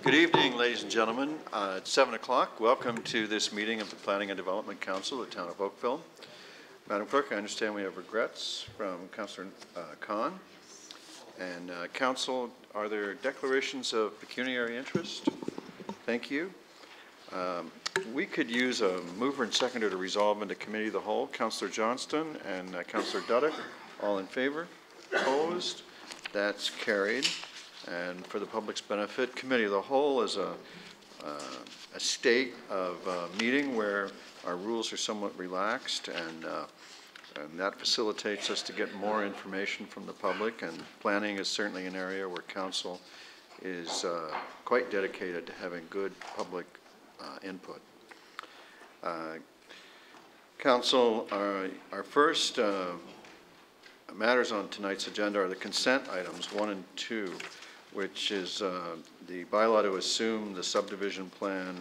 Good evening, ladies and gentlemen. It's 7 o'clock. Welcome to this meeting of the Planning and Development Council of the Town of Oakville. Madam Clerk, I understand we have regrets from Councillor Khan. And Council, are there declarations of pecuniary interest? Thank you. We could use a mover and seconder to resolve into Committee of the Whole. Councillor Johnston and Councillor Dyke, all in favor? Opposed? That's carried. And for the public's benefit, Committee of the Whole is a state of meeting where our rules are somewhat relaxed, and that facilitates us to get more information from the public. And planning is certainly an area where Council is quite dedicated to having good public input. Council, our first matters on tonight's agenda are the consent items 1 and 2. Which is the bylaw to assume the subdivision plan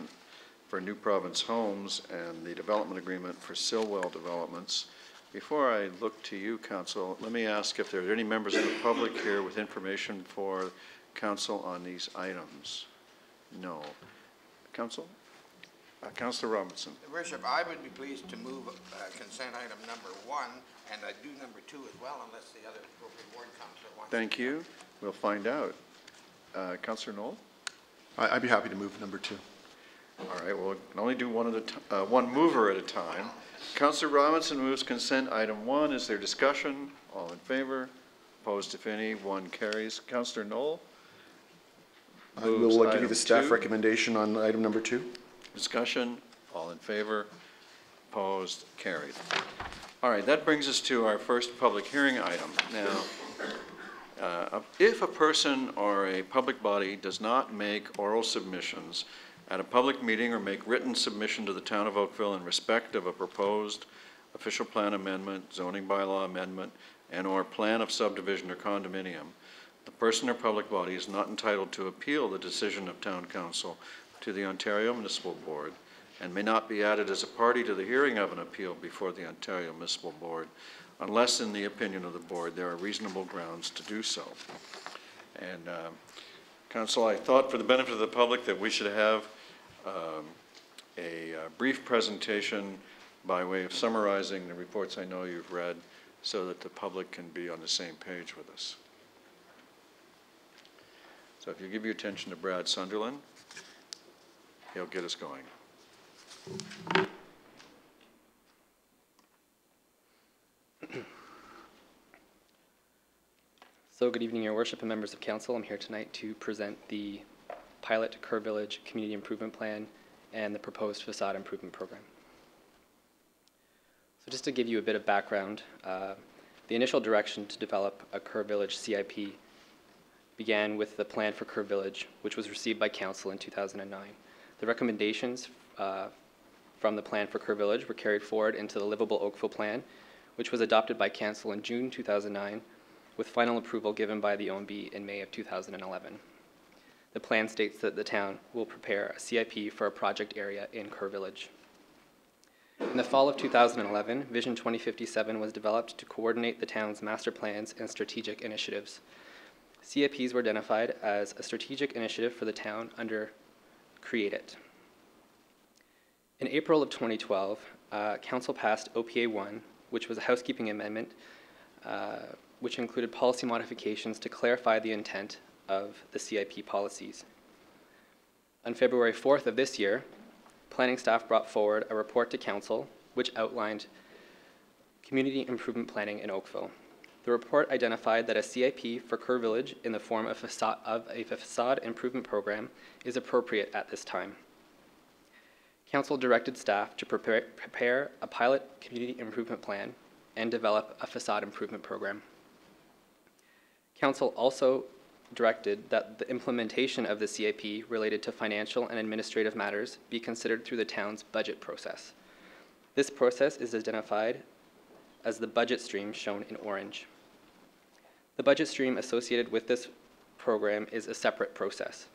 for New Province Homes and the development agreement for Silwell developments. Before I look to you, Council, let me ask if there are any members of the public here with information for Council on these items. No. Council? Councillor Robinson. Your Worship, I would be pleased to move consent item number 1, and I do number 2 as well, unless the other appropriate ward councillor wants. Thank you. We'll find out. Councillor Knoll? I'd be happy to move number 2. All right, well, we can only do one mover at a time. Councillor Robinson moves consent item 1. Is there discussion? All in favor? Opposed, if any? 1 carries. Councillor Knoll? I will give you the staff recommendation on item number 2. Discussion? All in favor? Opposed? Carried. All right, that brings us to our first public hearing item. Now, if a person or a public body does not make oral submissions at a public meeting or make written submission to the Town of Oakville in respect of a proposed official plan amendment, zoning bylaw amendment, and or plan of subdivision or condominium, the person or public body is not entitled to appeal the decision of Town Council to the Ontario Municipal Board and may not be added as a party to the hearing of an appeal before the Ontario Municipal Board unless, in the opinion of the board, there are reasonable grounds to do so. And Council, I thought for the benefit of the public that we should have a brief presentation by way of summarizing the reports I know you've read so that the public can be on the same page with us. So if you give your attention to Brad Sunderland, he'll get us going. So good evening, Your Worship and members of Council. I'm here tonight to present the pilot Kerr Village Community Improvement Plan and the proposed facade improvement program. So just to give you a bit of background, the initial direction to develop a Kerr Village CIP began with the plan for Kerr Village, which was received by Council in 2009. The recommendations from the plan for Kerr Village were carried forward into the Livable Oakville Plan, which was adopted by Council in June 2009, with final approval given by the OMB in May of 2011. The plan states that the town will prepare a CIP for a project area in Kerr Village. In the fall of 2011, Vision 2057 was developed to coordinate the town's master plans and strategic initiatives. CIPs were identified as a strategic initiative for the town under Create It. In April of 2012, Council passed OPA 1, which was a housekeeping amendment which included policy modifications to clarify the intent of the CIP policies. On February 4th of this year, planning staff brought forward a report to Council which outlined community improvement planning in Oakville. The report identified that a CIP for Kerr Village in the form of a facade improvement program is appropriate at this time. Council directed staff to prepare a pilot community improvement plan and develop a facade improvement program. Council also directed that the implementation of the CIP related to financial and administrative matters be considered through the town's budget process. This process is identified as the budget stream shown in orange. The budget stream associated with this program is a separate process.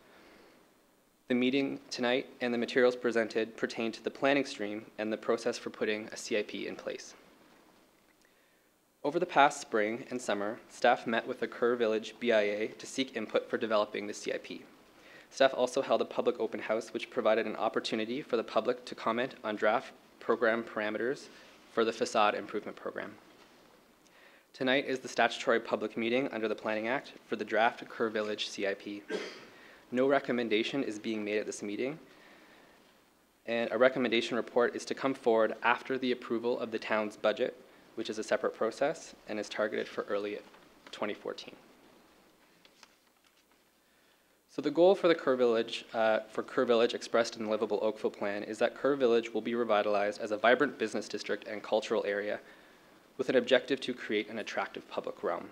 The meeting tonight and the materials presented pertain to the planning stream and the process for putting a CIP in place. Over the past spring and summer, staff met with the Kerr Village BIA to seek input for developing the CIP. Staff also held a public open house, which provided an opportunity for the public to comment on draft program parameters for the Facade Improvement Program. Tonight is the statutory public meeting under the Planning Act for the draft Kerr Village CIP. No recommendation is being made at this meeting, and a recommendation report is to come forward after the approval of the town's budget, which is a separate process and is targeted for early 2014. So the goal for the Kerr Village, expressed in the Livable Oakville Plan, is that Kerr Village will be revitalized as a vibrant business district and cultural area with an objective to create an attractive public realm.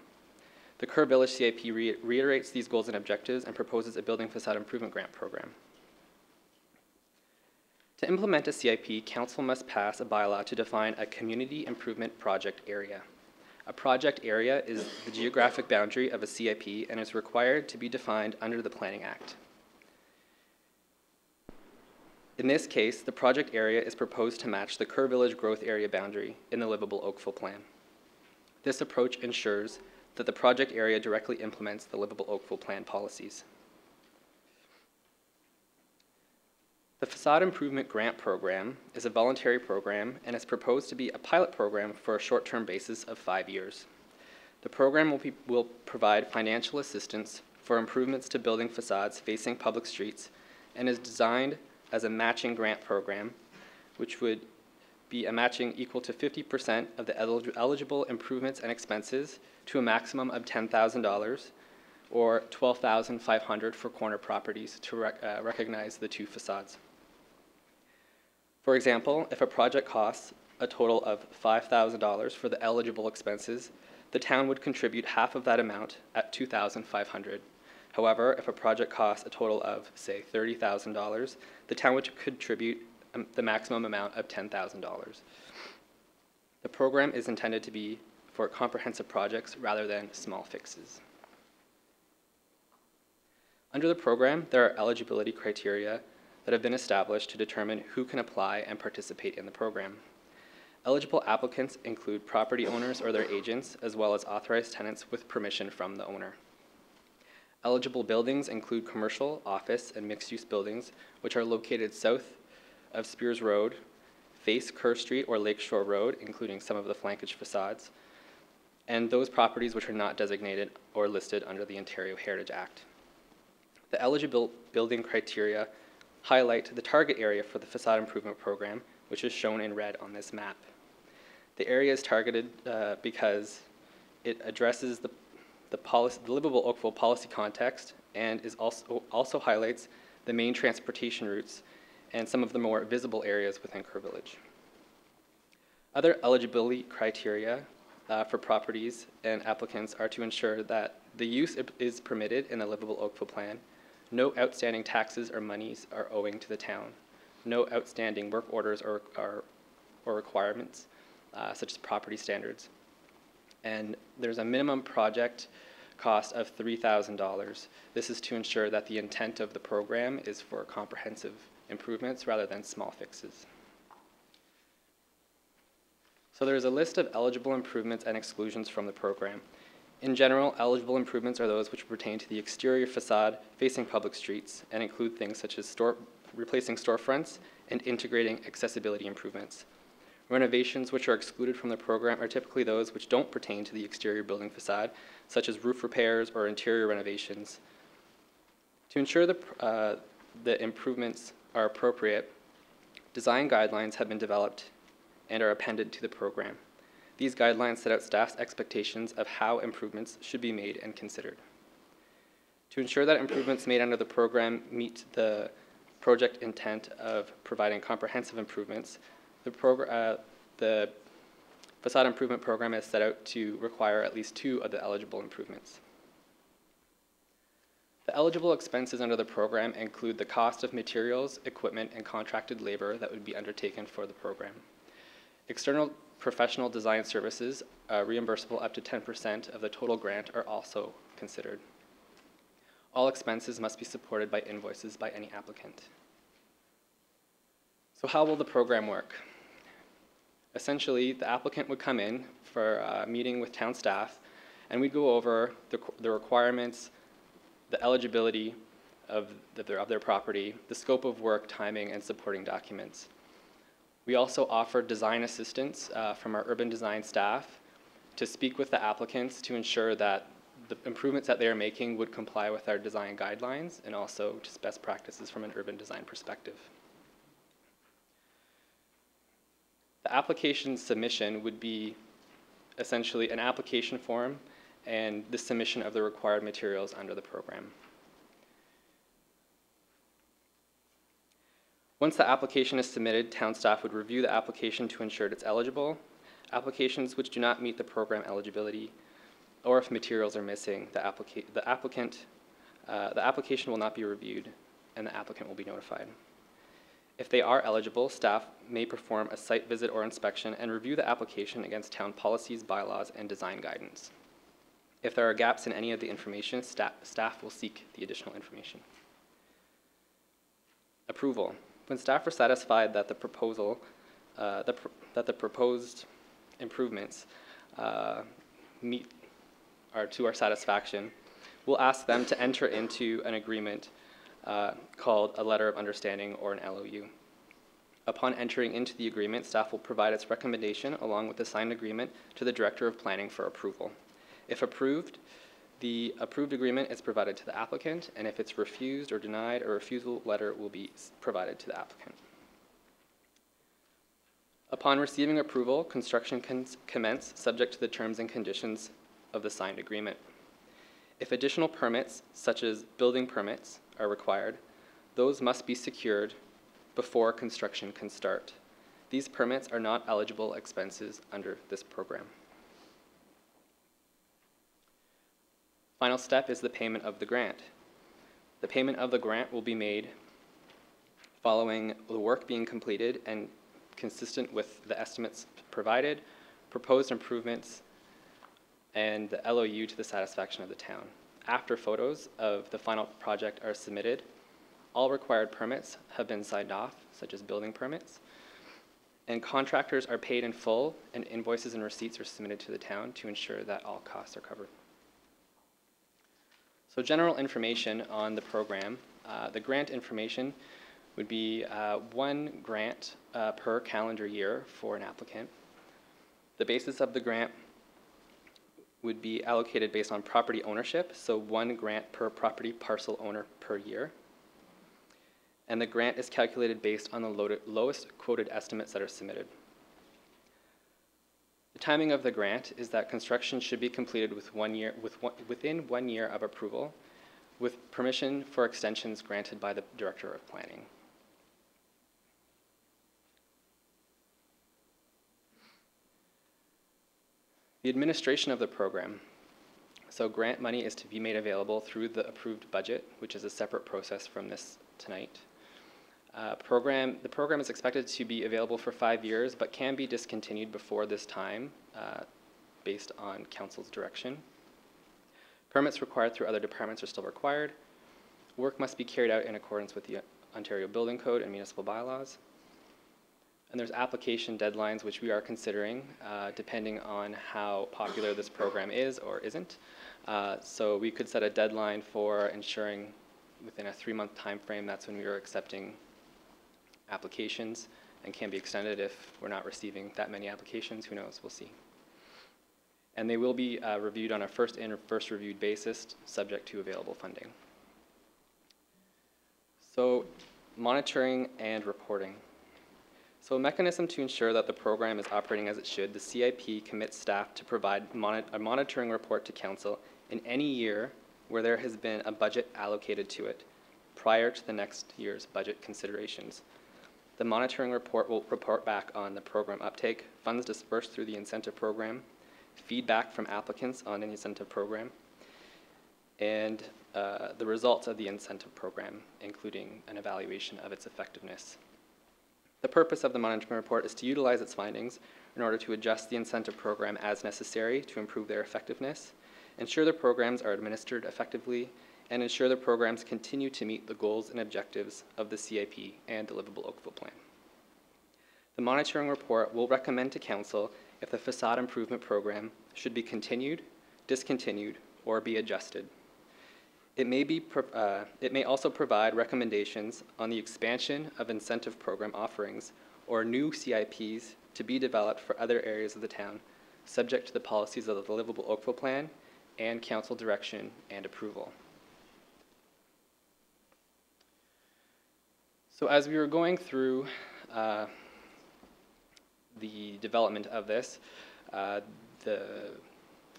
The Kerr Village CIP reiterates these goals and objectives and proposes a building facade improvement grant program. To implement a CIP, Council must pass a bylaw to define a community improvement project area. A project area is the geographic boundary of a CIP and is required to be defined under the Planning Act. In this case, the project area is proposed to match the Kerr Village growth area boundary in the Livable Oakville Plan. This approach ensures that the project area directly implements the Livable Oakville Plan policies. The Facade Improvement Grant Program is a voluntary program and is proposed to be a pilot program for a short-term basis of 5 years. The program will provide financial assistance for improvements to building facades facing public streets and is designed as a matching grant program, which would be a matching equal to 50% of the eligible improvements and expenses to a maximum of $10,000 or $12,500 for corner properties to recognize the two facades. For example, if a project costs a total of $5,000 for the eligible expenses, the town would contribute half of that amount at $2,500. However, if a project costs a total of, say, $30,000, the town would contribute the maximum amount of $10,000. The program is intended to be for comprehensive projects rather than small fixes. Under the program, there are eligibility criteria that have been established to determine who can apply and participate in the program. Eligible applicants include property owners or their agents, as well as authorized tenants with permission from the owner. Eligible buildings include commercial, office, and mixed-use buildings, which are located south of Spears Road, face Kerr Street or Lakeshore Road, including some of the flankage facades, and those properties which are not designated or listed under the Ontario Heritage Act. The eligible building criteria highlight the target area for the facade improvement program, which is shown in red on this map. The area is targeted because it addresses the Livable Oakville policy context and is also highlights the main transportation routes and some of the more visible areas within Kerr Village. Other eligibility criteria for properties and applicants are to ensure that the use is permitted in the Livable Oakville Plan, no outstanding taxes or monies are owing to the town, no outstanding work orders or requirements, such as property standards. And there's a minimum project cost of $3,000. This is to ensure that the intent of the program is for comprehensive improvements rather than small fixes. So there's a list of eligible improvements and exclusions from the program. In general, eligible improvements are those which pertain to the exterior facade facing public streets and include things such as replacing storefronts and integrating accessibility improvements. Renovations which are excluded from the program are typically those which don't pertain to the exterior building facade, such as roof repairs or interior renovations. To ensure the improvements are appropriate, design guidelines have been developed and are appended to the program. These guidelines set out staff's expectations of how improvements should be made and considered. To ensure that improvements made under the program meet the project intent of providing comprehensive improvements, the facade improvement program is set out to require at least 2 of the eligible improvements. The eligible expenses under the program include the cost of materials, equipment, and contracted labor that would be undertaken for the program. External professional design services, reimbursable up to 10% of the total grant, are also considered. All expenses must be supported by invoices by any applicant. So how will the program work? Essentially, the applicant would come in for a meeting with town staff, and we'd go over the requirements, the eligibility, of their property, the scope of work, timing, and supporting documents. We also offer design assistance from our urban design staff to speak with the applicants to ensure that the improvements that they are making would comply with our design guidelines and also just best practices from an urban design perspective. The application submission would be essentially an application form and the submission of the required materials under the program. Once the application is submitted, town staff would review the application to ensure it's eligible. Applications which do not meet the program eligibility, or if materials are missing, the application will not be reviewed and the applicant will be notified. If they are eligible, staff may perform a site visit or inspection and review the application against town policies, bylaws, and design guidance. If there are gaps in any of the information, staff will seek the additional information. Approval. When staff are satisfied that the proposed improvements are to our satisfaction, we'll ask them to enter into an agreement called a letter of understanding or an LOU. Upon entering into the agreement, staff will provide its recommendation along with the signed agreement to the Director of Planning for approval. If approved, the approved agreement is provided to the applicant, and if it's refused or denied, a refusal letter will be provided to the applicant. Upon receiving approval, construction can commence subject to the terms and conditions of the signed agreement. If additional permits, such as building permits, are required, those must be secured before construction can start. These permits are not eligible expenses under this program. Final step is the payment of the grant. The payment of the grant will be made following the work being completed and consistent with the estimates provided, proposed improvements, and the LOU to the satisfaction of the town. After photos of the final project are submitted, all required permits have been signed off, such as building permits, and contractors are paid in full, and invoices and receipts are submitted to the town to ensure that all costs are covered. So general information on the program. The grant information would be one grant per calendar year for an applicant. The basis of the grant would be allocated based on property ownership, so one grant per property parcel owner per year. And the grant is calculated based on the lowest quoted estimates that are submitted. The timing of the grant is that construction should be completed within 1 year of approval, with permission for extensions granted by the Director of Planning. The administration of the program. So grant money is to be made available through the approved budget, which is a separate process from this tonight. The program is expected to be available for 5 years, but can be discontinued before this time based on council's direction. Permits required through other departments are still required. Work must be carried out in accordance with the Ontario Building Code and municipal bylaws. And there's application deadlines which we are considering depending on how popular this program is or isn't. So we could set a deadline for ensuring within a 3-month time frame. That's when we are accepting applications, and can be extended if we're not receiving that many applications. Who knows? We'll see. And they will be reviewed on a first in or first reviewed basis, subject to available funding. So monitoring and reporting. So a mechanism to ensure that the program is operating as it should, the CIP commits staff to provide a monitoring report to council in any year where there has been a budget allocated to it prior to the next year's budget considerations. The monitoring report will report back on the program uptake, funds dispersed through the incentive program, feedback from applicants on an incentive program, and the results of the incentive program, including an evaluation of its effectiveness. The purpose of the monitoring report is to utilize its findings in order to adjust the incentive program as necessary to improve their effectiveness, ensure the programs are administered effectively, and ensure the programs continue to meet the goals and objectives of the CIP and the Livable Oakville Plan. The monitoring report will recommend to council if the facade improvement program should be continued, discontinued, or be adjusted. It may also provide recommendations on the expansion of incentive program offerings or new CIPs to be developed for other areas of the town, subject to the policies of the Livable Oakville Plan and council direction and approval. So as we were going through the development of this, the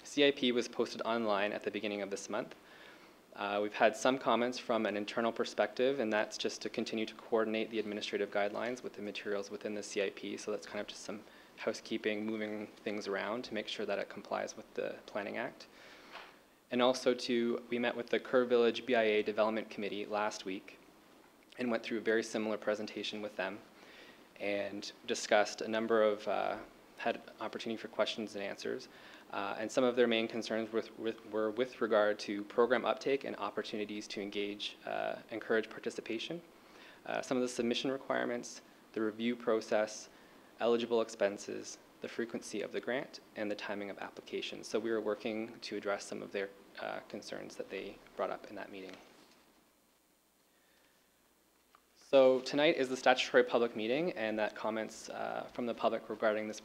CIP was posted online at the beginning of this month. We've had some comments from an internal perspective, and that's just to continue to coordinate the administrative guidelines with the materials within the CIP. So that's kind of just some housekeeping, moving things around to make sure that it complies with the Planning Act. And also we met with the Kerr Village BIA Development Committee last week and went through a very similar presentation with them and discussed a number of, had opportunity for questions and answers. And some of their main concerns were with regard to program uptake and opportunities to encourage participation, some of the submission requirements, the review process, eligible expenses, the frequency of the grant, and the timing of application. So we were working to address some of their concerns that they brought up in that meeting. So tonight is the statutory public meeting, and that comments from the public regarding this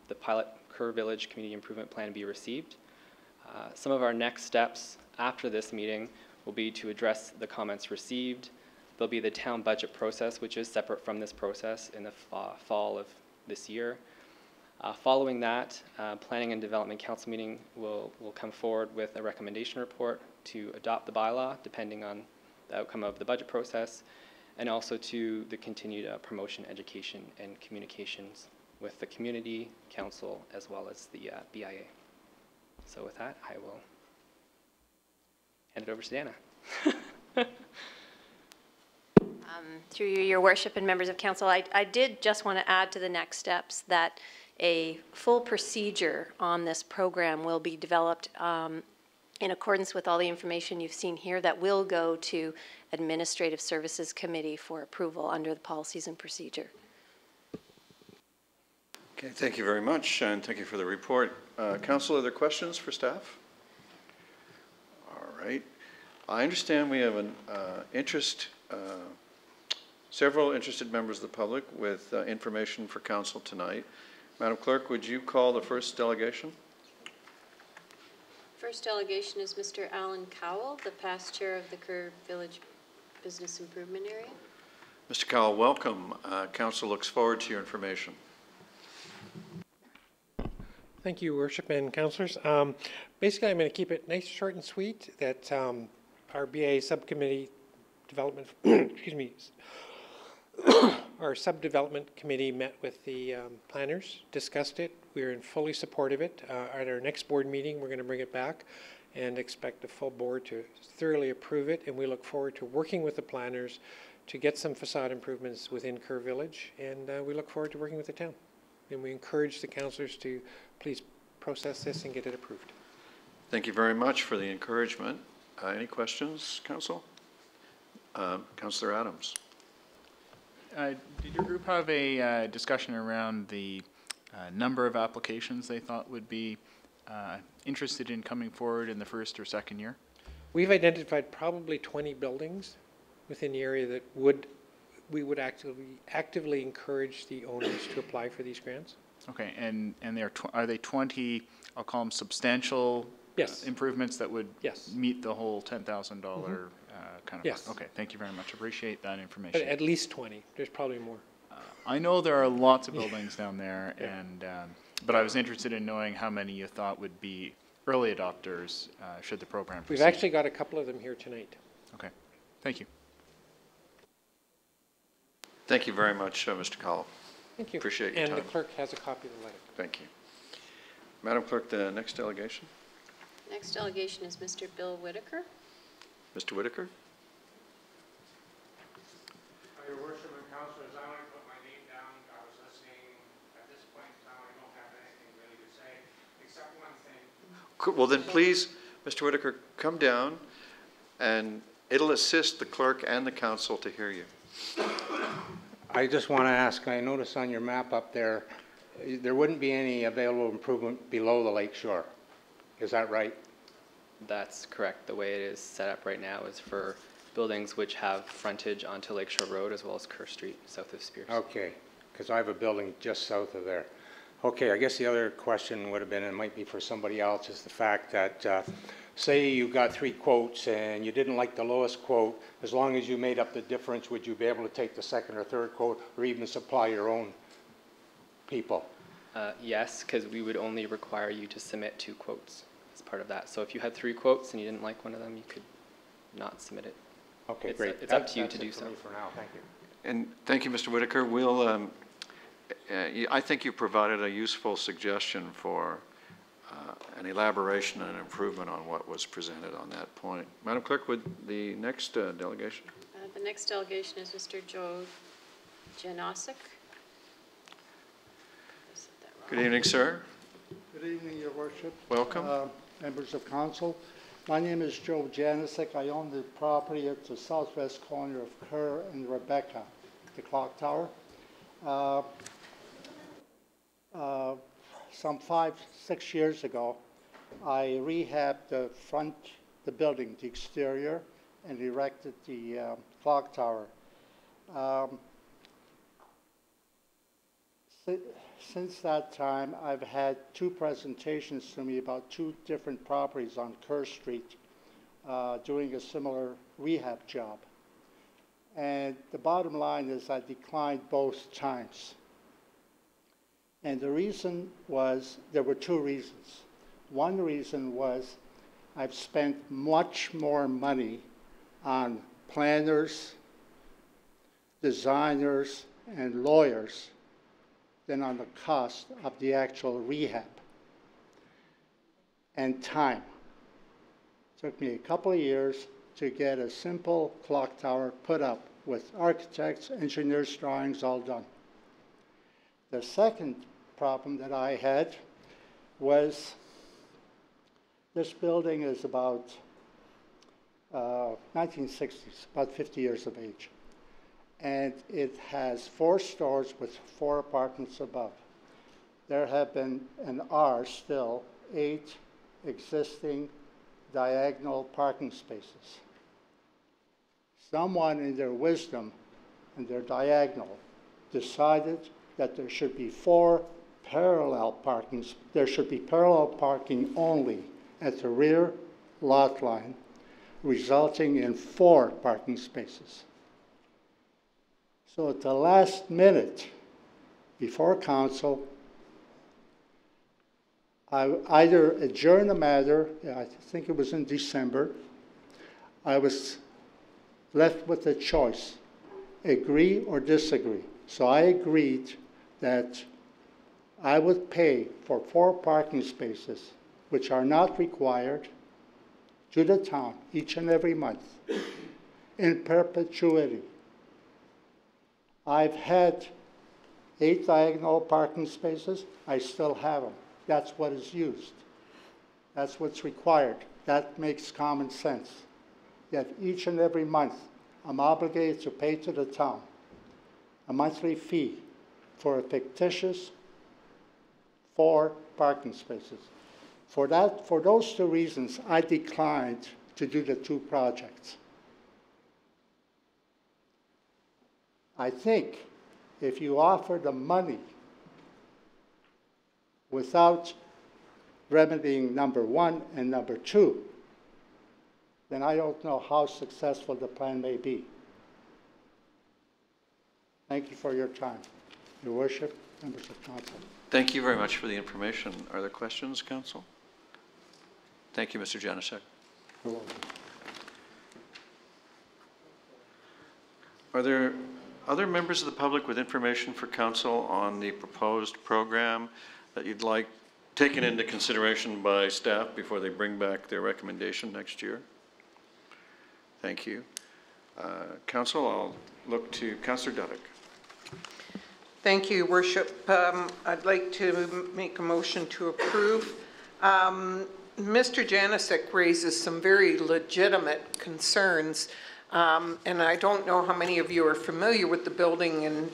the pilot Kerr Village Community Improvement Plan be received. Some of our next steps after this meeting will be to address the comments received. There'll be the town budget process, which is separate from this process in the fall of this year. Following that, Planning and Development Council meeting will come forward with a recommendation report to adopt the bylaw, depending on the outcome of the budget process, and also to the continued promotion, education, and communications with the community, council, as well as the BIA. So with that, I will hand it over to Dana. Through you, your worship and members of council, I did just want to add to the next steps that a full procedure on this program will be developed in accordance with all the information you've seen here that will go to Administrative Services Committee for approval under the policies and procedure. Okay, thank you very much, and thank you for the report. Council, are there questions for staff? All right. I understand we have an several interested members of the public with information for council tonight. Madam Clerk, would you call the first delegation? First delegation is Mr. Alan Cowell, the past chair of the Kerr Village Business Improvement Area. Mr. Cowell, welcome. Council looks forward to your information. Thank you, Worship and Councillors. Basically, I'm going to keep it nice, short, and sweet. That our BA subcommittee development, excuse me, our sub-development committee met with the planners, discussed it. We're in fully support of it. At our next board meeting, we're going to bring it back and expect the full board to thoroughly approve it. And we look forward to working with the planners to get some facade improvements within Kerr Village. And we look forward to working with the town. And we encourage the councillors to please process this and get it approved. Thank you very much for the encouragement. Any questions, Council? Councillor Adams. Did your group have a discussion around the number of applications they thought would be interested in coming forward in the first or second year? We've identified probably 20 buildings within the area that we would actively encourage the owners to apply for these grants. Okay, and are they 20, I'll call them substantial improvements that would meet the whole $10,000 kind of yes. Okay, thank you very much. Appreciate that information. But at least 20. There's probably more. I know there are lots of buildings down there, and but I was interested in knowing how many you thought would be early adopters should the program proceed. We've actually got a couple of them here tonight. Okay, thank you. Thank you very much, Mr. Cowell. Thank you. Appreciate your time. And the clerk has a copy of the letter. Thank you. Madam Clerk, the next delegation. Next delegation is Mr. Bill Whitaker. Mr. Whitaker. Your Worship and Councilors, I want to put my name down. I was listening. At this point in time, I don't have anything really to say, except one thing. Well, then please, Mr. Whitaker, come down, and it'll assist the clerk and the council to hear you. I just want to ask, I noticed on your map up there, there wouldn't be any available improvement below the lake shore. Is that right? That's correct. The way it is set up right now is for buildings which have frontage onto Lakeshore Road as well as Kerr Street, south of Spears. Okay, because I have a building just south of there. Okay, I guess the other question would have been, and it might be for somebody else, is the fact that say you got 3 quotes and you didn't like the lowest quote, as long as you made up the difference, would you be able to take the 2nd or 3rd quote or even supply your own people? Yes, because we would only require you to submit 2 quotes as part of that. So if you had 3 quotes and you didn't like one of them, you could not submit it. Okay, great. It's up to you to do so. That's it for me for now. Thank you. And thank you, Mr. Whitaker. We'll, I think you provided a useful suggestion for an elaboration and an improvement on what was presented on that point. Madam Clerk, would the next delegation? The next delegation is Mr. Joe Janosic. Good evening, sir. Good evening, Your Worship. Welcome. Members of Council. My name is Joe Janisic. I own the property at the southwest corner of Kerr and Rebecca, the clock tower. Some 5-6 years ago, I rehabbed the building, the exterior, and erected the clock tower. Since that time, I've had 2 presentations to me about 2 different properties on Kerr Street doing a similar rehab job. And the bottom line is I declined both times. And the reason was, there were 2 reasons. One reason was I've spent much more money on planners, designers, and lawyers than on the cost of the actual rehab and time. It took me a couple of years to get a simple clock tower put up with architects, engineers' drawings all done. The second problem that I had was this building is about 1960s, about 50 years of age. And it has 4 stories with 4 apartments above. There have been, and are still, 8 existing diagonal parking spaces. Someone in their wisdom and their diagonal decided that there should be 4 parallel parking. There should be parallel parking only at the rear lot line, resulting in 4 parking spaces. So at the last minute, before council, I either adjourned the matter, I think it was in December, I was left with a choice, agree or disagree. So I agreed that I would pay for 4 parking spaces, which are not required, to the town each and every month, in perpetuity. I've had 8 diagonal parking spaces. I still have them. That's what is used. That's what's required. That makes common sense. Yet each and every month, I'm obligated to pay to the town a monthly fee for a fictitious 4 parking spaces. For those 2 reasons, I declined to do the 2 projects. I think if you offer the money without remedying number 1 and number 2, then I don't know how successful the plan may be. Thank you for your time. Your Worship, members of council. Thank you very much for the information. Are there questions, council? Thank you, Mr. Janusik. You're welcome. Are there other members of the public with information for council on the proposed program that you'd like taken into consideration by staff before they bring back their recommendation next year? Thank you. Council, I'll look to Councillor Dyke. Thank you, Worship. I'd like to make a motion to approve. Mr. Janusik raises some very legitimate concerns, and I don't know how many of you are familiar with the building and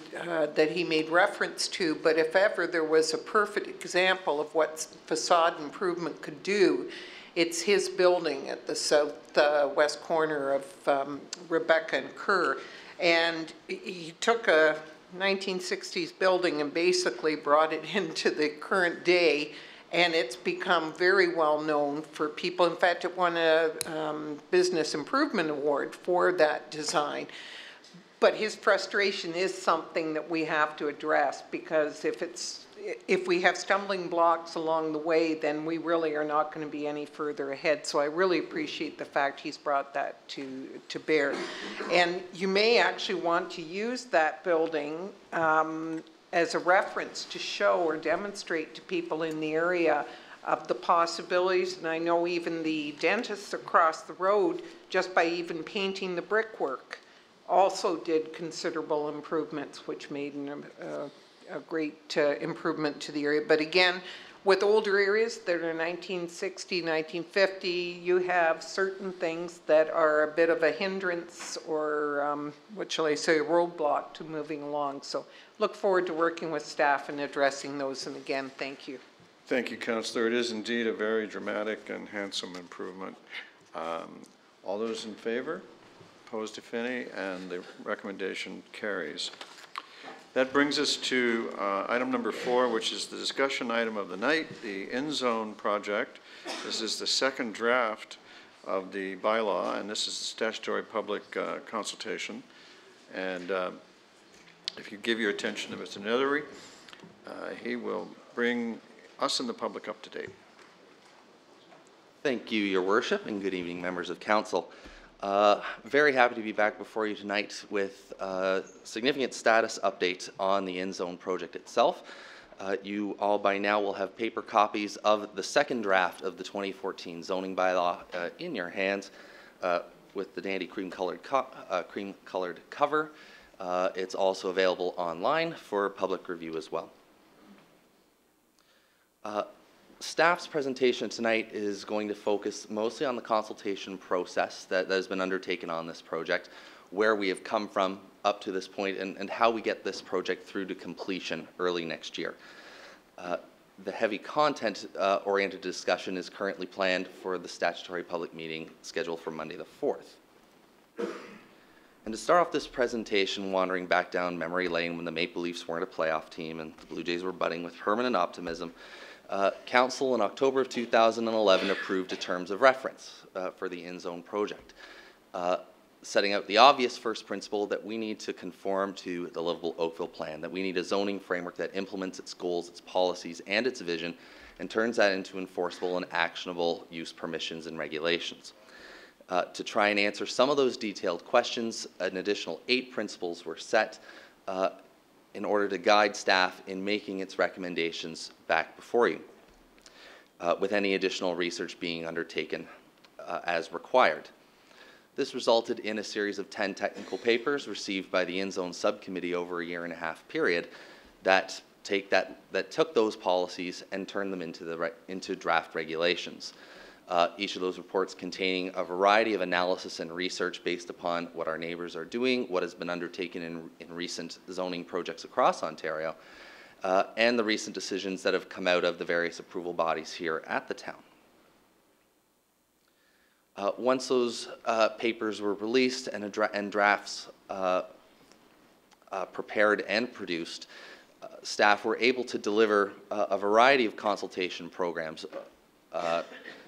that he made reference to, but if ever there was a perfect example of what facade improvement could do, It's his building at the southwest corner of Rebecca and Kerr. And he took a 1960s building and basically brought it into the current day, and it's become very well known for people. In fact, it won a Business Improvement Award for that design. But his frustration is something that we have to address, because if we have stumbling blocks along the way, then we really are not going to be any further ahead. So I really appreciate the fact he's brought that to bear. And you may actually want to use that building as a reference to show or demonstrate to people in the area of the possibilities. And I know even the dentists across the road, just by even painting the brickwork, also did considerable improvements, which made a great improvement to the area. But again, with older areas that are 1960, 1950, you have certain things that are a bit of a hindrance or, what shall I say, a roadblock to moving along. So look forward to working with staff and addressing those. And again, thank you. Thank you, Councillor. It is indeed a very dramatic and handsome improvement. All those in favor? Opposed, if any, and the recommendation carries. That brings us to item number 4, which is the discussion item of the night, the in-zone project. This is the second draft of the bylaw, and this is the statutory public consultation. And if you give your attention to Mr. Nethery, he will bring us and the public up to date. Thank you, Your Worship, and good evening, members of council. Very happy to be back before you tonight with a significant status update on the in-zone project itself. You all by now will have paper copies of the second draft of the 2014 zoning bylaw in your hands with the dandy cream-colored cover. It's also available online for public review as well. Staff's presentation tonight is going to focus mostly on the consultation process that has been undertaken on this project, where we have come from up to this point, and how we get this project through to completion early next year. The heavy content-oriented discussion is currently planned for the statutory public meeting scheduled for Monday the 4th. And to start off this presentation, wandering back down memory lane when the Maple Leafs weren't a playoff team and the Blue Jays were budding with permanent optimism, Council in October of 2011 approved the terms of reference for the in-zone project, setting out the obvious first principle that we need to conform to the livable Oakville plan, that we need a zoning framework that implements its goals, its policies, and its vision, and turns that into enforceable and actionable use permissions and regulations. To try and answer some of those detailed questions, an additional 8 principles were set in order to guide staff in making its recommendations back before you, with any additional research being undertaken as required. This resulted in a series of 10 technical papers received by the in-zone subcommittee over a 1.5-year period that took those policies and turned them into draft regulations. Each of those reports containing a variety of analysis and research based upon what our neighbors are doing, what has been undertaken in recent zoning projects across Ontario, and the recent decisions that have come out of the various approval bodies here at the town. Once those papers were released and drafts prepared and produced, staff were able to deliver a variety of consultation programs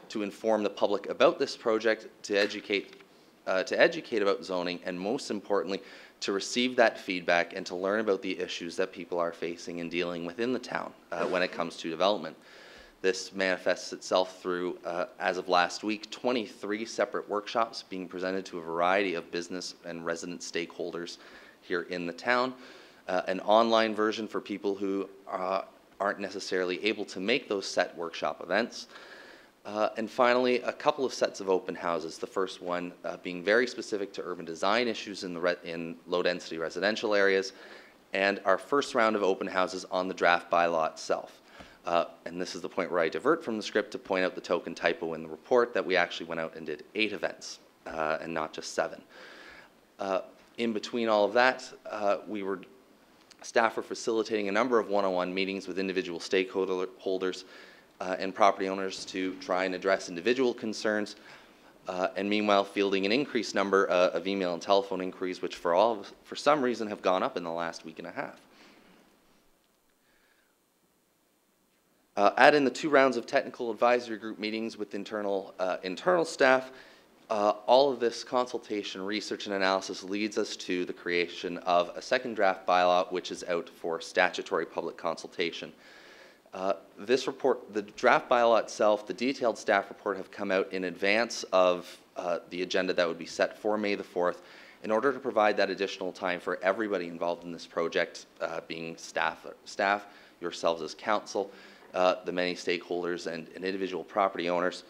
to inform the public about this project, to educate about zoning, and most importantly, to receive that feedback and to learn about the issues that people are facing and dealing with in the town when it comes to development. This manifests itself through, as of last week, 23 separate workshops being presented to a variety of business and resident stakeholders here in the town, an online version for people who aren't necessarily able to make those set workshop events, and finally, a couple of sets of open houses, the first one being very specific to urban design issues in low-density residential areas, and our first round of open houses on the draft bylaw itself. And this is the point where I divert from the script to point out the token typo in the report that we actually went out and did 8 events and not just 7. In between all of that, staff were facilitating a number of one-on-one meetings with individual stakeholders and property owners to try and address individual concerns, and meanwhile fielding an increased number of email and telephone inquiries, which for some reason have gone up in the last week and a half. Add in the 2 rounds of technical advisory group meetings with internal staff. All of this consultation, research, and analysis leads us to the creation of a second draft bylaw, which is out for statutory public consultation. This report, the draft bylaw itself, the detailed staff report have come out in advance of the agenda that would be set for May the 4th in order to provide that additional time for everybody involved in this project, being staff, yourselves as council, the many stakeholders and individual property owners,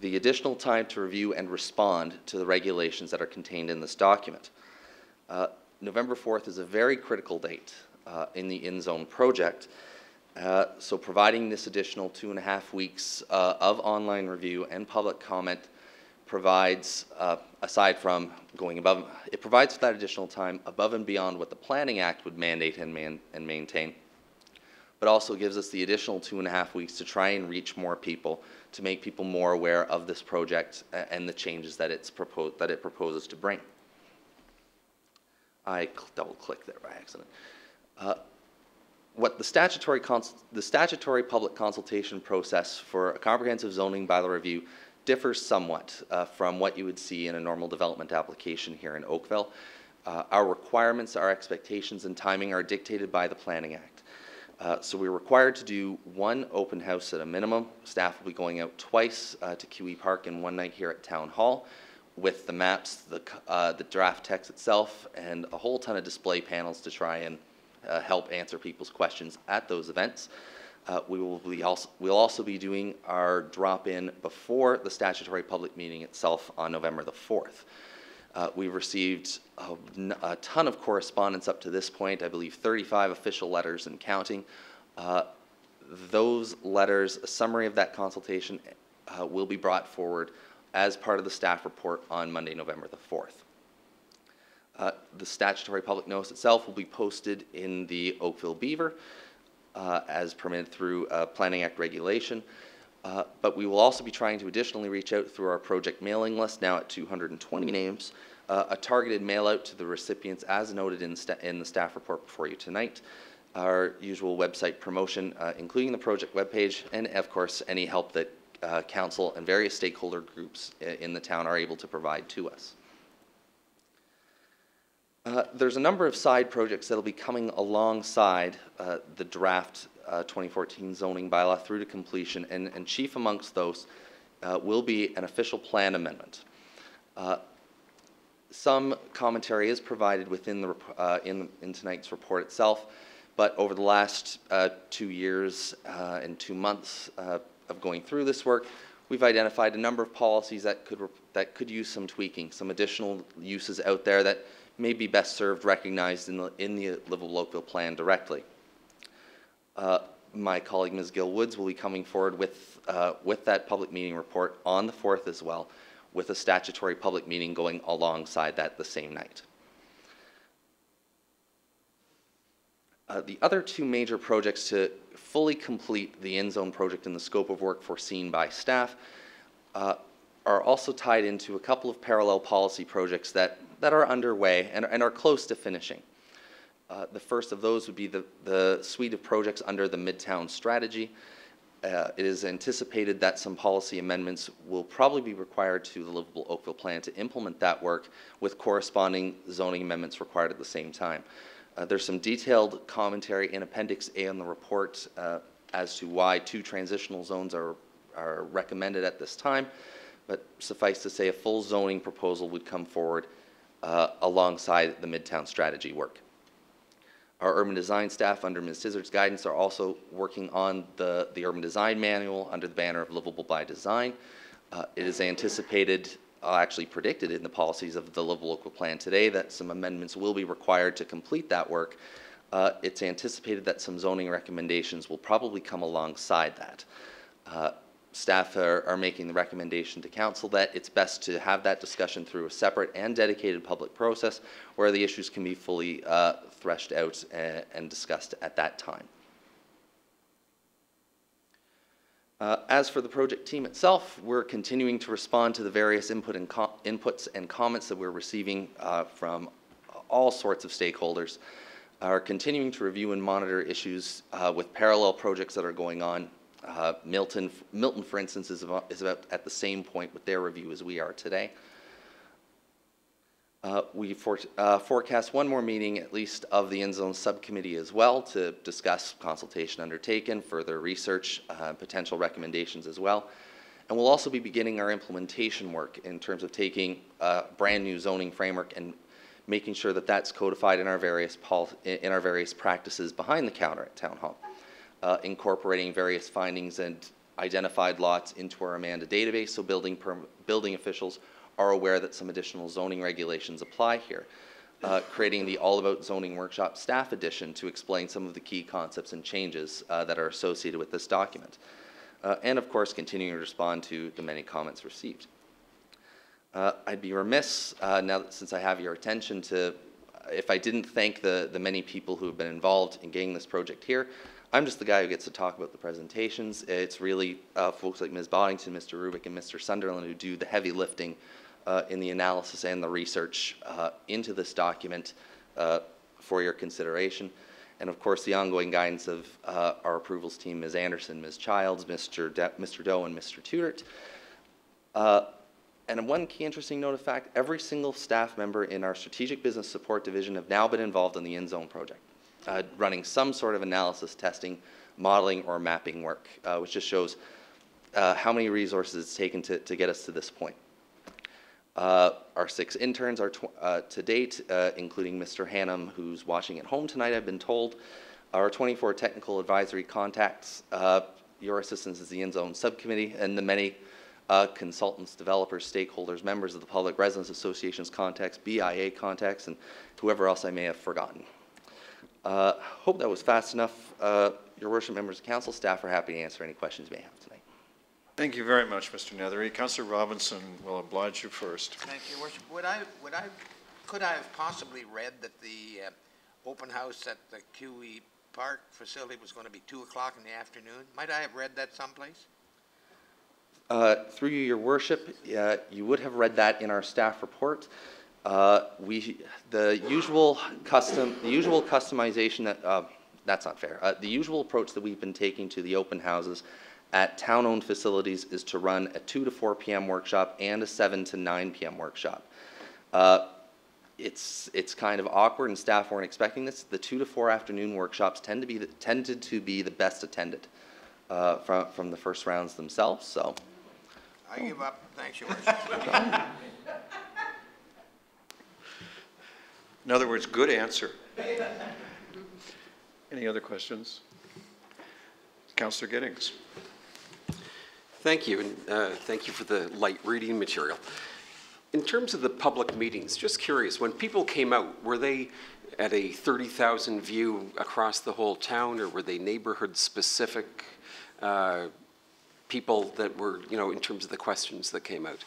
the additional time to review and respond to the regulations that are contained in this document. November 4th is a very critical date in the in-zone project. So providing this additional 2.5 weeks of online review and public comment provides, aside from going above, it provides that additional time above and beyond what the Planning Act would mandate and maintain, but also gives us the additional 2.5 weeks to try and reach more people, to make people more aware of this project and the changes that it proposes to bring. I double-clicked there by accident. What the statutory public consultation process for a comprehensive zoning bylaw review differs somewhat from what you would see in a normal development application here in Oakville. Our requirements, our expectations, and timing are dictated by the Planning Act. So we're required to do 1 open house at a minimum. Staff will be going out twice to QE Park and 1 night here at Town Hall with the maps, the draft text itself, and a whole ton of display panels to try and help answer people's questions at those events. We'll also be doing our drop-in before the statutory public meeting itself on November the 4th. We've received a ton of correspondence up to this point, I believe 35 official letters and counting. Those letters, a summary of that consultation, will be brought forward as part of the staff report on Monday, November the 4th. The statutory public notice itself will be posted in the Oakville Beaver as permitted through Planning Act regulation. But we will also be trying to additionally reach out through our project mailing list, now at 220 names, a targeted mail out to the recipients as noted in the staff report before you tonight, our usual website promotion, including the project webpage, and of course any help that council and various stakeholder groups in the town are able to provide to us. There's a number of side projects that will be coming alongside the draft 2014 zoning bylaw through to completion, and chief amongst those will be an official plan amendment. Some commentary is provided within the in tonight's report itself, but over the last 2 years and 2 months of going through this work, we've identified a number of policies that could use some tweaking, some additional uses out there that may be best served recognized in the Livable Oakville plan directly. My colleague Ms. Gill Woods will be coming forward with that public meeting report on the 4th as well, with a statutory public meeting going alongside that the same night. The other 2 major projects to fully complete the in-zone project in the scope of work foreseen by staff are also tied into a couple of parallel policy projects that are underway and are close to finishing. The first of those would be the suite of projects under the Midtown strategy. It is anticipated that some policy amendments will probably be required to the Livable Oakville plan to implement that work, with corresponding zoning amendments required at the same time. There's some detailed commentary in Appendix A on the report as to why 2 transitional zones are recommended at this time, but suffice to say a full zoning proposal would come forward alongside the Midtown strategy work. Our urban design staff under Ms. Tizard's guidance are also working on the urban design manual under the banner of Livable by Design. It is anticipated, actually predicted in the policies of the Livable Oakville plan today, that some amendments will be required to complete that work. It's anticipated that some zoning recommendations will probably come alongside that. Staff are making the recommendation to council that it's best to have that discussion through a separate and dedicated public process where the issues can be fully threshed out and discussed at that time. As for the project team itself, we're continuing to respond to the various inputs and comments that we're receiving from all sorts of stakeholders, are continuing to review and monitor issues with parallel projects that are going on. Milton, for instance, is about at the same point with their review as we are today. We forecast one more meeting, at least, of the in-zone subcommittee as well, to discuss consultation undertaken, further research, potential recommendations as well. And we'll also be beginning our implementation work in terms of taking a brand new zoning framework and making sure that that's codified in our various practices behind the counter at Town Hall, incorporating various findings and identified lots into our Amanda database, so building officials are aware that some additional zoning regulations apply here. Creating the All About Zoning Workshop Staff Edition to explain some of the key concepts and changes that are associated with this document. And of course, continuing to respond to the many comments received. I'd be remiss, now that since I have your attention, if I didn't thank the many people who have been involved in getting this project here. I'm just the guy who gets to talk about the presentations. It's really folks like Ms. Boddington, Mr. Rubik, and Mr. Sunderland who do the heavy lifting in the analysis and the research into this document for your consideration. And of course, the ongoing guidance of our approvals team, Ms. Anderson, Ms. Childs, Mr. Doe, and Mr. Tudort. And one key interesting note of fact, every single staff member in our Strategic Business Support Division have now been involved in the in-zone project, running some sort of analysis, testing, modeling, or mapping work, which just shows how many resources it's taken to get us to this point. Our 6 interns are to date, including Mr. Hannum, who's watching at home tonight, I've been told. Our 24 technical advisory contacts, your assistance is the in-zone subcommittee, and the many consultants, developers, stakeholders, members of the Public Residence Association's contacts, BIA contacts, and whoever else I may have forgotten. Hope that was fast enough. Your worship, members of council, staff are happy to answer any questions you may have tonight. Thank you very much, Mr. Nethery. Councillor Robinson will oblige you first. Thank you, Worship. Could I have possibly read that the open house at the QE Park facility was going to be 2 o'clock in the afternoon? Might I have read that someplace? Through you, your worship, you would have read that in our staff report. The usual customization that that's not fair. The usual approach that we've been taking to the open houses at town-owned facilities is to run a 2 to 4 p.m. workshop and a 7 to 9 p.m. workshop. It's kind of awkward, and staff weren't expecting this. The 2 to 4 afternoon workshops tended to be the best attended from the first rounds themselves. So. I give up. Thanks, your worship. In other words, good answer. Any other questions? Councillor Giddings. Thank you, and thank you for the light reading material. In terms of the public meetings, just curious, when people came out, were they at a 30,000 view across the whole town, or were they neighborhood-specific people that were, in terms of the questions that came out?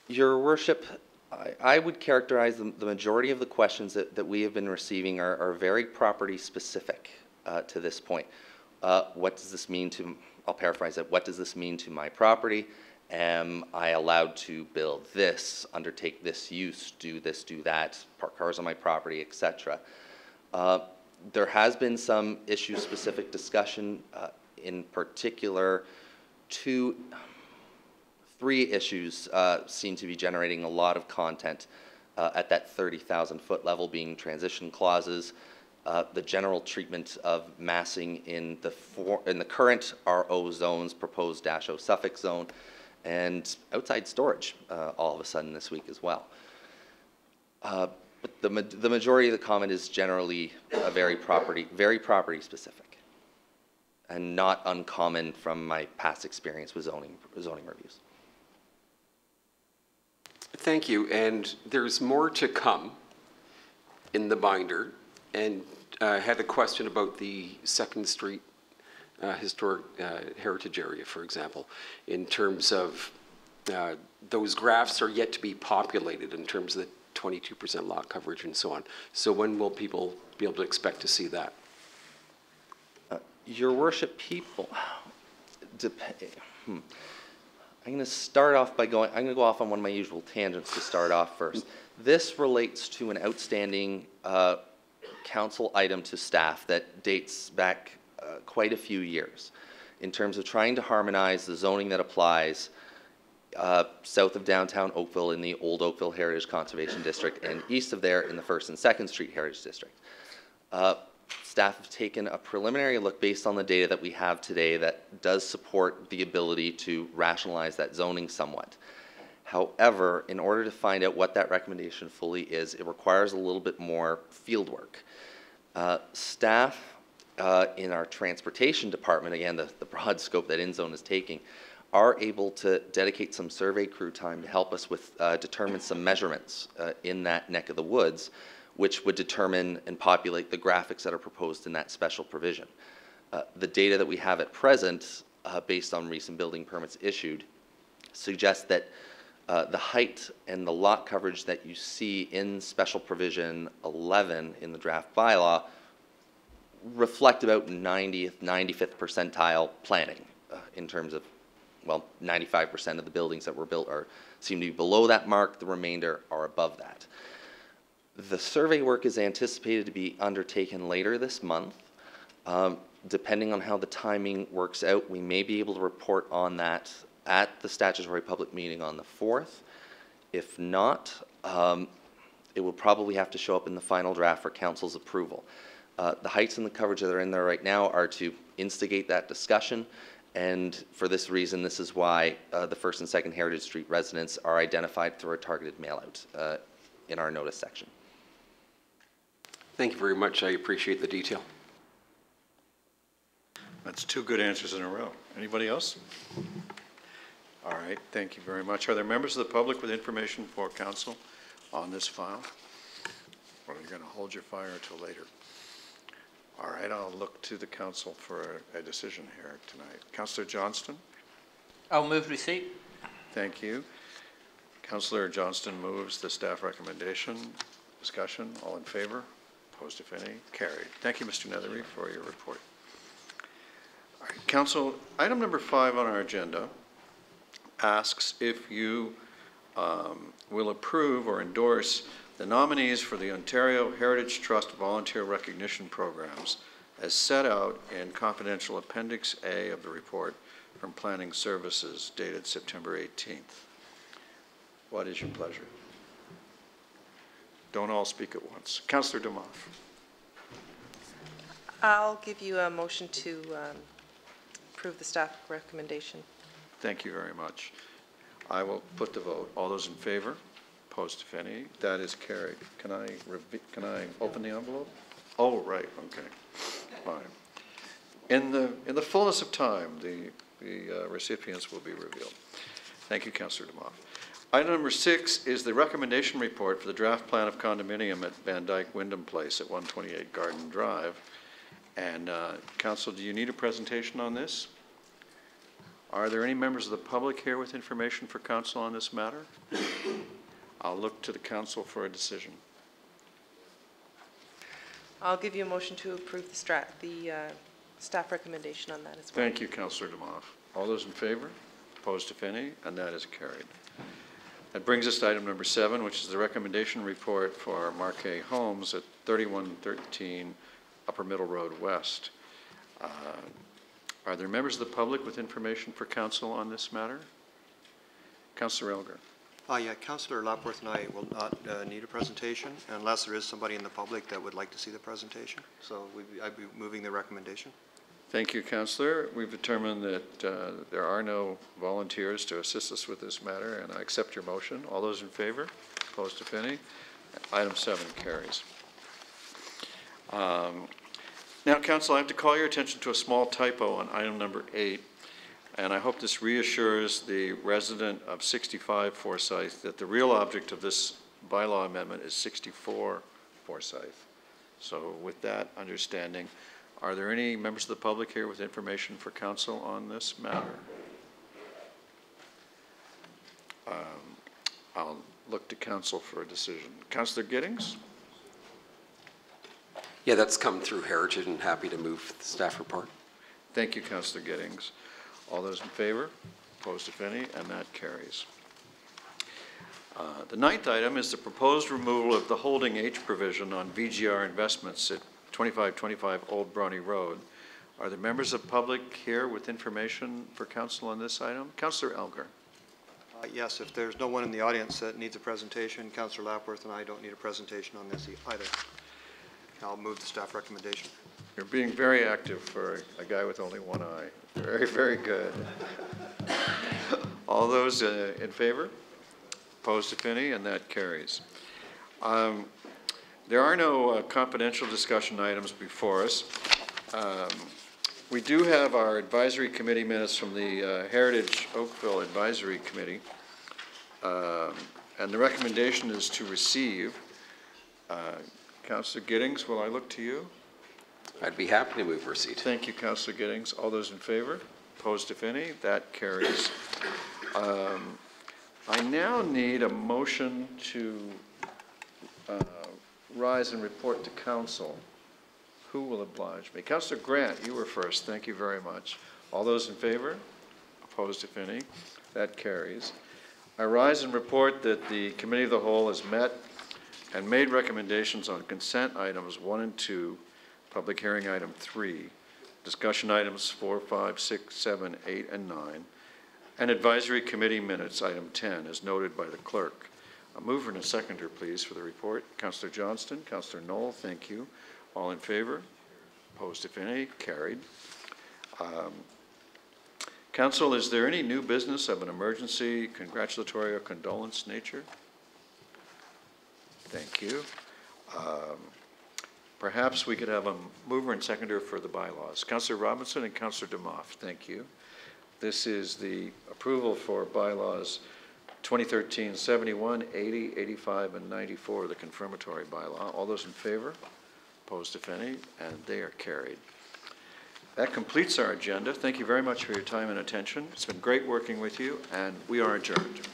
Your worship, I would characterize the majority of the questions that we have been receiving are very property-specific to this point. What does this mean to, I'll paraphrase it, what does this mean to my property? Am I allowed to build this, undertake this use, do this, do that, park cars on my property, etc.? There has been some issue-specific discussion, in particular, 3 issues seem to be generating a lot of content at that 30,000 foot level, being transition clauses, the general treatment of massing in the current RO zones, proposed -O Suffolk zone, and outside storage all of a sudden this week as well. But the majority of the comment is generally very property specific, and not uncommon from my past experience with zoning reviews. Thank you, and there's more to come in the binder, and I had a question about the 2nd Street historic heritage area, for example, in terms of those graphs are yet to be populated in terms of the 22% lot coverage and so on. So when will people be able to expect to see that? Your worship, I'm going to start off by I'm going to go off on one of my usual tangents to start off first. This relates to an outstanding council item to staff that dates back quite a few years in terms of trying to harmonize the zoning that applies south of downtown Oakville in the Old Oakville Heritage Conservation District and east of there in the 1st and 2nd Street Heritage District. Staff have taken a preliminary look based on the data that we have today that does support the ability to rationalize that zoning somewhat. However, in order to find out what that recommendation fully is, it requires a little bit more field work. Staff in our transportation department, again, the broad scope that InZone is taking, are able to dedicate some survey crew time to help us with determine some measurements in that neck of the woods, which would determine and populate the graphics that are proposed in that special provision. The data that we have at present, based on recent building permits issued, suggests that the height and the lot coverage that you see in special provision 11 in the draft bylaw reflect about 90th, 95th percentile planning in terms of, well, 95% of the buildings that were built seem to be below that mark. The remainder are above that. The survey work is anticipated to be undertaken later this month. Depending on how the timing works out, we may be able to report on that at the statutory public meeting on the 4th. If not, it will probably have to show up in the final draft for council's approval. The heights and the coverage that are in there right now are to instigate that discussion, and for this reason, this is why the 1st and 2nd Heritage Street residents are identified through a targeted mail-out in our notice section. Thank you very much. I appreciate the detail. That's 2 good answers in a row. Anybody else? All right, thank you very much. Are there members of the public with information for council on this file? Or are you going to hold your fire until later? All right, I'll look to the council for a decision here tonight. Councillor Johnston? I'll move receipt. Thank you. Councillor Johnston moves the staff recommendation. Discussion, all in favor? Opposed, if any? Carried. Thank you, Mr. Nethery, for your report. All right, council, item number 5 on our agenda asks if you will approve or endorse the nominees for the Ontario Heritage Trust Volunteer Recognition Programs as set out in confidential Appendix A of the report from Planning Services dated September 18th. What is your pleasure? Don't all speak at once. Councillor Demoff. I'll give you a motion to approve the staff recommendation. Thank you very much. I will put the vote. All those in favor? Opposed, if any? That is carried. Can I open the envelope? Oh, right. Okay. Fine. In the fullness of time, the recipients will be revealed. Thank you, Councillor Demoff. Item number 6 is the recommendation report for the draft plan of condominium at Van Dyke Wyndham Place at 128 Garden Drive. And Council, do you need a presentation on this? Are there any members of the public here with information for council on this matter? I'll look to the council for a decision. I'll give you a motion to approve the staff recommendation on that as well. Thank you, Councillor Demoff. All those in favor? Opposed, if any? And that is carried. That brings us to item number 7, which is the recommendation report for Marquet Homes at 3113 Upper Middle Road West. Are there members of the public with information for council on this matter? Councillor Elgar. Yeah, Councillor Lapworth and I will not need a presentation unless there is somebody in the public that would like to see the presentation. So I'd be moving the recommendation. Thank you, Councillor. We've determined that there are no volunteers to assist us with this matter, and I accept your motion. All those in favor? Opposed, if any? Item 7 carries. Now, Council, I have to call your attention to a small typo on item number 8, and I hope this reassures the resident of 65 Forsyth that the real object of this bylaw amendment is 64 Forsyth. So with that understanding, are there any members of the public here with information for council on this matter? I'll look to council for a decision. Councillor Giddings? Yeah, that's come through Heritage, and happy to move the staff report. Thank you, Councillor Giddings. All those in favor? Opposed, if any, and that carries. The ninth item is the proposed removal of the holding H provision on VGR investments at 2525 Old Brawny Road. Are there members of the public here with information for council on this item? Councillor Elgar. Yes, if there's no one in the audience that needs a presentation, Councillor Lapworth and I don't need a presentation on this either. I'll move the staff recommendation. You're being very active for a guy with only one eye. Very, very good. All those in favor? Opposed, if any, and that carries. There are no confidential discussion items before us. We do have our advisory committee minutes from the Heritage Oakville Advisory Committee, and the recommendation is to receive. Councillor Giddings, will I look to you? I'd be happy to move receipt. Thank you, Councillor Giddings. All those in favor? Opposed, if any? That carries. I now need a motion to rise and report to council. Who will oblige me? Councillor Grant, you were first. Thank you very much. All those in favor? Opposed, if any? That carries. I rise and report that the Committee of the Whole has met and made recommendations on consent items 1 and 2, public hearing item 3, discussion items 4, 5, 6, 7, 8, and 9, and advisory committee minutes item 10, as noted by the clerk. A mover and a seconder, please, for the report. Councillor Johnston, Councillor Knoll, thank you. All in favor? Opposed, if any? Carried. Council, is there any new business of an emergency, congratulatory, or condolence nature? Thank you. Perhaps we could have a mover and seconder for the bylaws. Councillor Robinson and Councillor DeMoff, thank you. This is the approval for bylaws 2013 71, 80, 85, and 94, the confirmatory bylaw. All those in favor? Opposed, if any, and they are carried. That completes our agenda. Thank you very much for your time and attention. It's been great working with you, and we are adjourned.